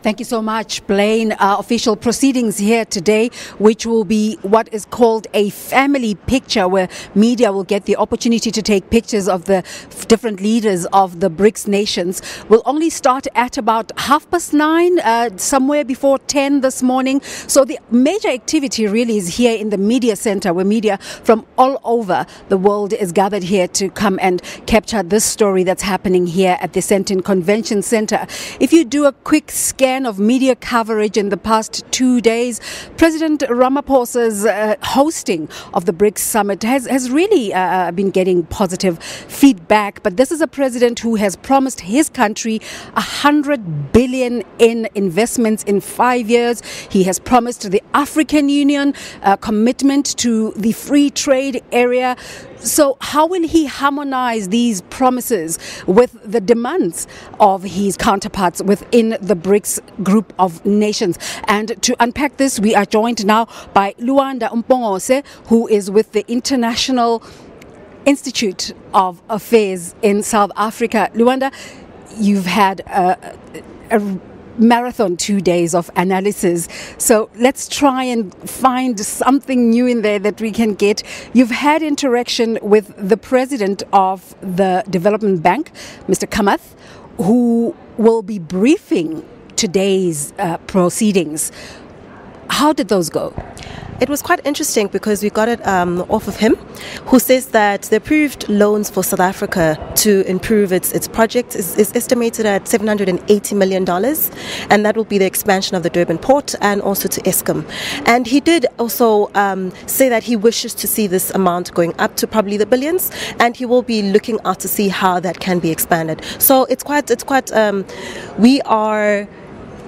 Thank you so much, Blaine. Official proceedings here today, which will be what is called a family picture, where media will get the opportunity to take pictures of the different leaders of the BRICS nations, will only start at about 9:30, somewhere before 10 this morning. So the major activity really is here in the media center, where media from all over the world is gathered here to come and capture this story that's happening here at the Sentin Convention Center. If you do a quick scan of media coverage in the past 2 days, President Ramaphosa's hosting of the BRICS Summit has really been getting positive feedback. But this is a president who has promised his country 100 billion in investments in 5 years. He has promised the African Union a commitment to the free trade area. So how will he harmonize these promises with the demands of his counterparts within the BRICS group of nations? And to unpack this, we are joined now by Luanda Mpungose, who is with the International Institute of Affairs in South Africa. Luanda, you've had a marathon 2 days of analysis. So let's try and find something new in there that we can get. You've had interaction with the president of the Development Bank, Mr. Kamath, who will be briefing today's proceedings. How did those go? It was quite interesting because we got it off of him, who says that the approved loans for South Africa to improve its project is estimated at $780 million, and that will be the expansion of the Durban port and also to Eskom. And he did also say that he wishes to see this amount going up to probably the billions, and he will be looking out to see how that can be expanded. So it's quite we are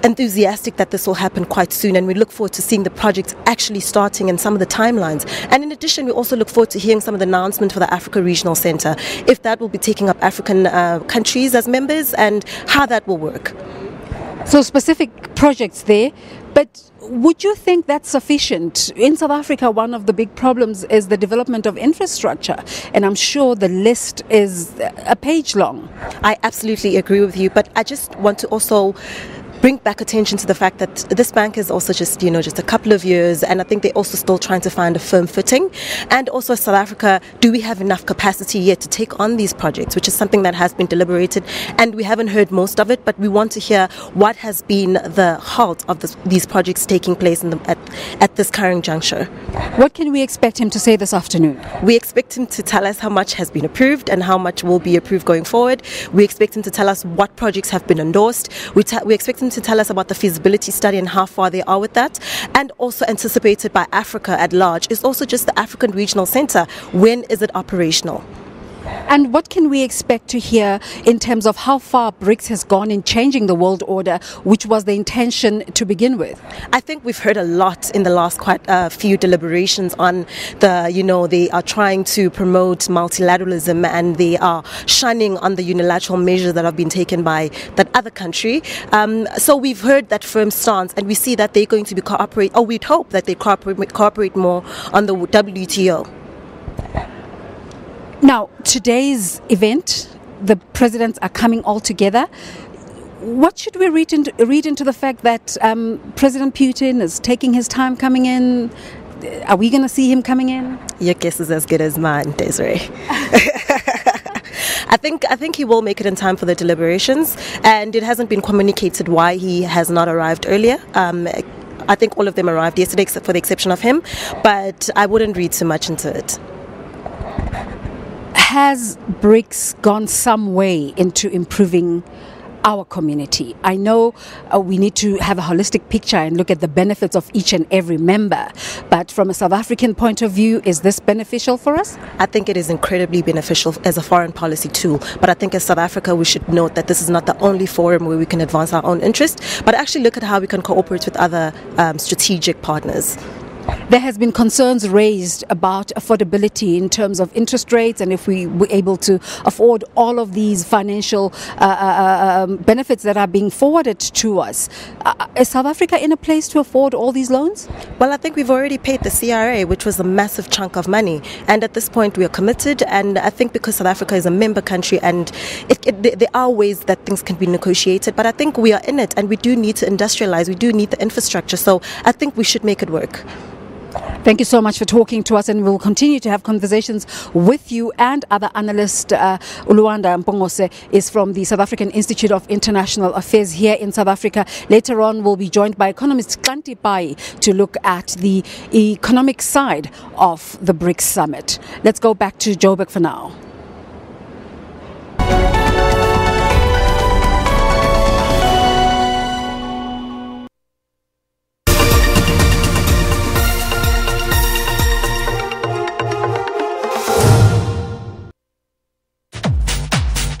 enthusiastic that this will happen quite soon, and we look forward to seeing the project actually starting and some of the timelines. And in addition, we also look forward to hearing some of the announcement for the Africa Regional Center, if that will be taking up African countries as members and how that will work. So specific projects there, but would you think that's sufficient? In South Africa, one of the big problems is the development of infrastructure, and I'm sure the list is a page long. I absolutely agree with you, but I just want to also bring back attention to the fact that this bank is also just a couple of years, and I think they're also still trying to find a firm footing. And also South Africa, do we have enough capacity yet to take on these projects, which is something that has been deliberated, and we haven't heard most of it, but we want to hear what has been the halt of these projects taking place at this current juncture. What can we expect him to say this afternoon? We expect him to tell us how much has been approved and how much will be approved going forward. We expect him to tell us what projects have been endorsed. We expect him to tell us about the feasibility study and how far they are with that. And also anticipated by Africa at large is also just the African Regional Center. When is it operational? And what can we expect to hear in terms of how far BRICS has gone in changing the world order, which was the intention to begin with? I think we've heard a lot in the last quite few deliberations on they are trying to promote multilateralism, and they are shunning on the unilateral measures that have been taken by that other country. So we've heard that firm stance, and we see that they're going to be we'd hope that they cooperate more on the WTO. Now, today's event, the presidents are coming all together. What should we read into the fact that President Putin is taking his time coming in? Are we going to see him coming in? Your guess is as good as mine, Desiree. I think he will make it in time for the deliberations, and it hasn't been communicated why he has not arrived earlier. I think all of them arrived yesterday, except for the exception of him, but I wouldn't read too much into it. Has BRICS gone some way into improving our community? I know we need to have a holistic picture and look at the benefits of each and every member, but from a South African point of view, is this beneficial for us? I think it is incredibly beneficial as a foreign policy tool, but I think as South Africa we should note that this is not the only forum where we can advance our own interest, but actually look at how we can cooperate with other strategic partners. There has been concerns raised about affordability in terms of interest rates and if we were able to afford all of these financial benefits that are being forwarded to us. Is South Africa in a place to afford all these loans? Well, I think we've already paid the CRA, which was a massive chunk of money. And at this point, we are committed. And I think because South Africa is a member country and there are ways that things can be negotiated. But I think we are in it and we do need to industrialize. We do need the infrastructure. So I think we should make it work. Thank you so much for talking to us, and we'll continue to have conversations with you and other analysts. Luanda Mpungose is from the South African Institute of International Affairs here in South Africa. Later on, we'll be joined by economist Kanti Pai to look at the economic side of the BRICS Summit. Let's go back to Joburg for now.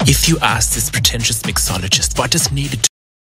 If you ask this pretentious mixologist what is needed